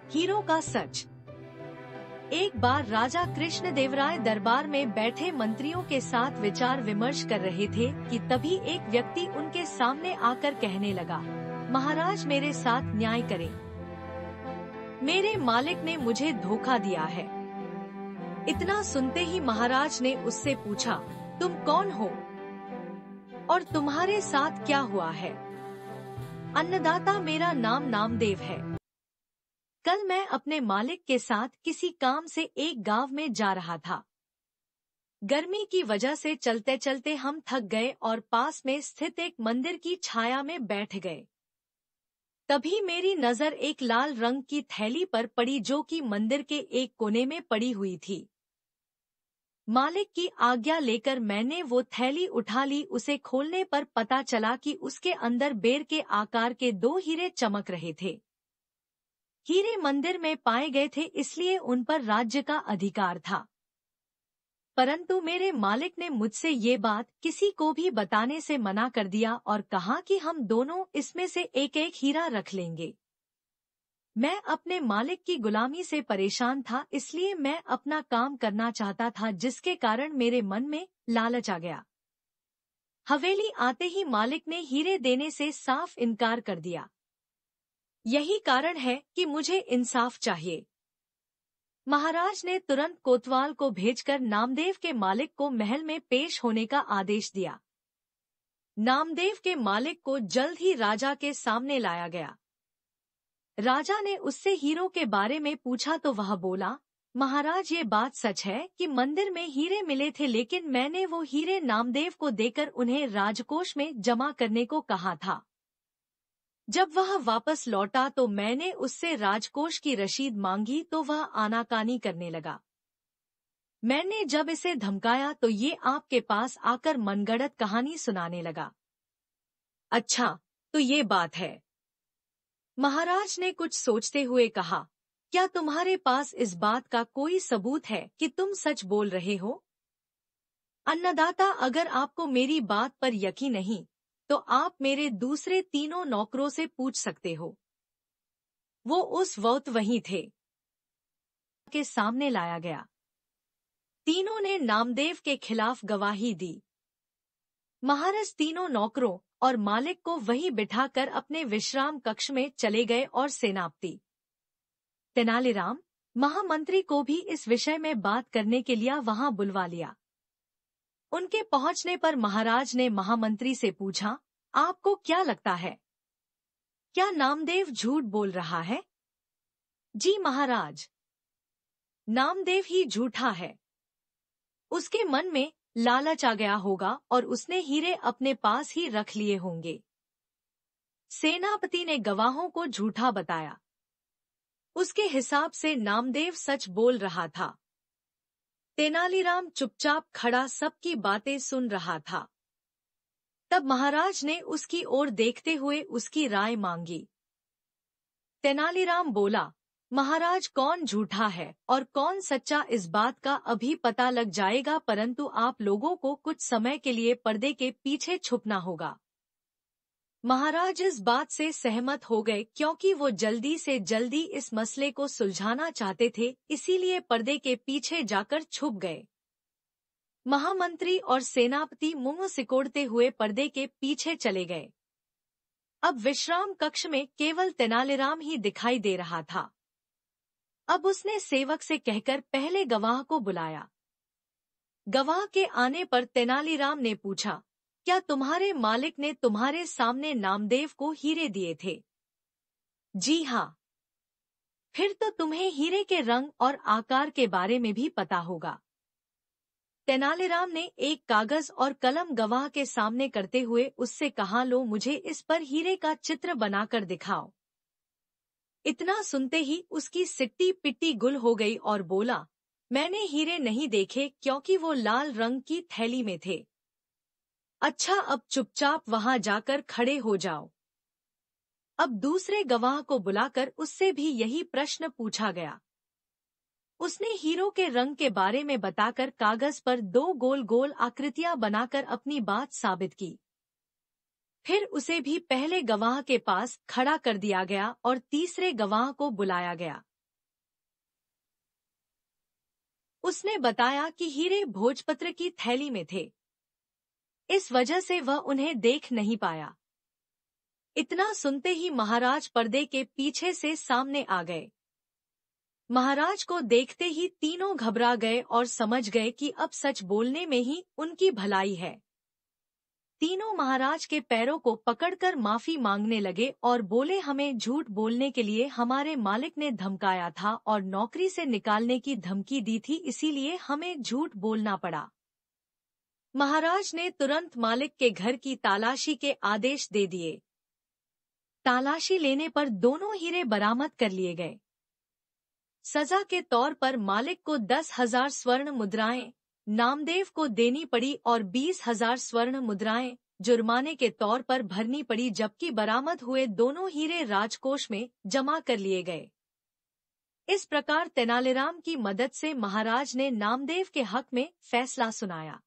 Hero का सच। एक बार राजा कृष्णदेवराय दरबार में बैठे मंत्रियों के साथ विचार विमर्श कर रहे थे कि तभी एक व्यक्ति उनके सामने आकर कहने लगा, महाराज मेरे साथ न्याय करें। मेरे मालिक ने मुझे धोखा दिया है। इतना सुनते ही महाराज ने उससे पूछा, तुम कौन हो और तुम्हारे साथ क्या हुआ है? अन्नदाता, मेरा नाम नामदेव है। कल मैं अपने मालिक के साथ किसी काम से एक गांव में जा रहा था। गर्मी की वजह से चलते चलते हम थक गए और पास में स्थित एक मंदिर की छाया में बैठ गए। तभी मेरी नजर एक लाल रंग की थैली पर पड़ी जो कि मंदिर के एक कोने में पड़ी हुई थी। मालिक की आज्ञा लेकर मैंने वो थैली उठा ली। उसे खोलने पर पता चला कि उसके अंदर बेर के आकार के 2 हीरे चमक रहे थे। हीरे मंदिर में पाए गए थे, इसलिए उन पर राज्य का अधिकार था। परंतु मेरे मालिक ने मुझसे ये बात किसी को भी बताने से मना कर दिया और कहा कि हम दोनों इसमें से एक एक हीरा रख लेंगे। मैं अपने मालिक की गुलामी से परेशान था, इसलिए मैं अपना काम करना चाहता था, जिसके कारण मेरे मन में लालच आ गया। हवेली आते ही मालिक ने हीरे देने से साफ इनकार कर दिया। यही कारण है कि मुझे इंसाफ चाहिए। महाराज ने तुरंत कोतवाल को भेजकर नामदेव के मालिक को महल में पेश होने का आदेश दिया। नामदेव के मालिक को जल्द ही राजा के सामने लाया गया। राजा ने उससे हीरों के बारे में पूछा तो वह बोला, महाराज ये बात सच है कि मंदिर में हीरे मिले थे, लेकिन मैंने वो हीरे नामदेव को देकर उन्हें राजकोष में जमा करने को कहा था। जब वह वापस लौटा तो मैंने उससे राजकोष की रसीद मांगी तो वह आनाकानी करने लगा। मैंने जब इसे धमकाया तो ये आपके पास आकर मनगढ़ंत कहानी सुनाने लगा। अच्छा, तो ये बात है। महाराज ने कुछ सोचते हुए कहा, क्या तुम्हारे पास इस बात का कोई सबूत है कि तुम सच बोल रहे हो? अन्नदाता, अगर आपको मेरी बात पर यकीन नहीं तो आप मेरे दूसरे 3 नौकरों से पूछ सकते हो। वो उस वक्त वहीं थे। के सामने लाया गया। तीनों ने नामदेव के खिलाफ गवाही दी। महाराज 3 नौकरों और मालिक को वहीं बिठाकर अपने विश्राम कक्ष में चले गए और सेनापति तेनालीराम, महामंत्री को भी इस विषय में बात करने के लिए वहां बुलवा लिया। उनके पहुंचने पर महाराज ने महामंत्री से पूछा, आपको क्या लगता है, क्या नामदेव झूठ बोल रहा है? जी महाराज, नामदेव ही झूठा है। उसके मन में लालच आ गया होगा और उसने हीरे अपने पास ही रख लिए होंगे। सेनापति ने गवाहों को झूठा बताया। उसके हिसाब से नामदेव सच बोल रहा था। तेनालीराम चुपचाप खड़ा सबकी बातें सुन रहा था। तब महाराज ने उसकी ओर देखते हुए उसकी राय मांगी। तेनालीराम बोला, महाराज, कौन झूठा है और कौन सच्चा इस बात का अभी पता लग जाएगा, परंतु आप लोगों को कुछ समय के लिए पर्दे के पीछे छुपना होगा। महाराज इस बात से सहमत हो गए क्योंकि वो जल्दी से जल्दी इस मसले को सुलझाना चाहते थे, इसीलिए पर्दे के पीछे जाकर छुप गए। महामंत्री और सेनापति मुंह सिकोड़ते हुए पर्दे के पीछे चले गए। अब विश्राम कक्ष में केवल तेनालीराम ही दिखाई दे रहा था। अब उसने सेवक से कहकर पहले गवाह को बुलाया। गवाह के आने पर तेनालीराम ने पूछा, क्या तुम्हारे मालिक ने तुम्हारे सामने नामदेव को हीरे दिए थे? जी हाँ। फिर तो तुम्हें हीरे के रंग और आकार के बारे में भी पता होगा। तेनालीराम ने एक कागज और कलम गवाह के सामने करते हुए उससे कहा, लो, मुझे इस पर हीरे का चित्र बनाकर दिखाओ। इतना सुनते ही उसकी सिट्टी पिट्टी गुल हो गई और बोला, मैंने हीरे नहीं देखे क्योंकि वो लाल रंग की थैली में थे। अच्छा, अब चुपचाप वहां जाकर खड़े हो जाओ। अब दूसरे गवाह को बुलाकर उससे भी यही प्रश्न पूछा गया। उसने हीरो के रंग के बारे में बताकर कागज पर 2 गोल गोल आकृतियां बनाकर अपनी बात साबित की। फिर उसे भी पहले गवाह के पास खड़ा कर दिया गया और तीसरे गवाह को बुलाया गया। उसने बताया कि हीरे भोजपत्र की थैली में थे, इस वजह से वह उन्हें देख नहीं पाया। इतना सुनते ही महाराज पर्दे के पीछे से सामने आ गए। महाराज को देखते ही तीनों घबरा गए और समझ गए कि अब सच बोलने में ही उनकी भलाई है। तीनों महाराज के पैरों को पकड़कर माफी मांगने लगे और बोले, हमें झूठ बोलने के लिए हमारे मालिक ने धमकाया था और नौकरी से निकालने की धमकी दी थी, इसीलिए हमें झूठ बोलना पड़ा। महाराज ने तुरंत मालिक के घर की तलाशी के आदेश दे दिए। तलाशी लेने पर दोनों हीरे बरामद कर लिए गए। सजा के तौर पर मालिक को 10,000 स्वर्ण मुद्राएं नामदेव को देनी पड़ी और 20,000 स्वर्ण मुद्राएं जुर्माने के तौर पर भरनी पड़ी, जबकि बरामद हुए दोनों हीरे राजकोष में जमा कर लिए गए। इस प्रकार तेनालीराम की मदद से महाराज ने नामदेव के हक में फैसला सुनाया।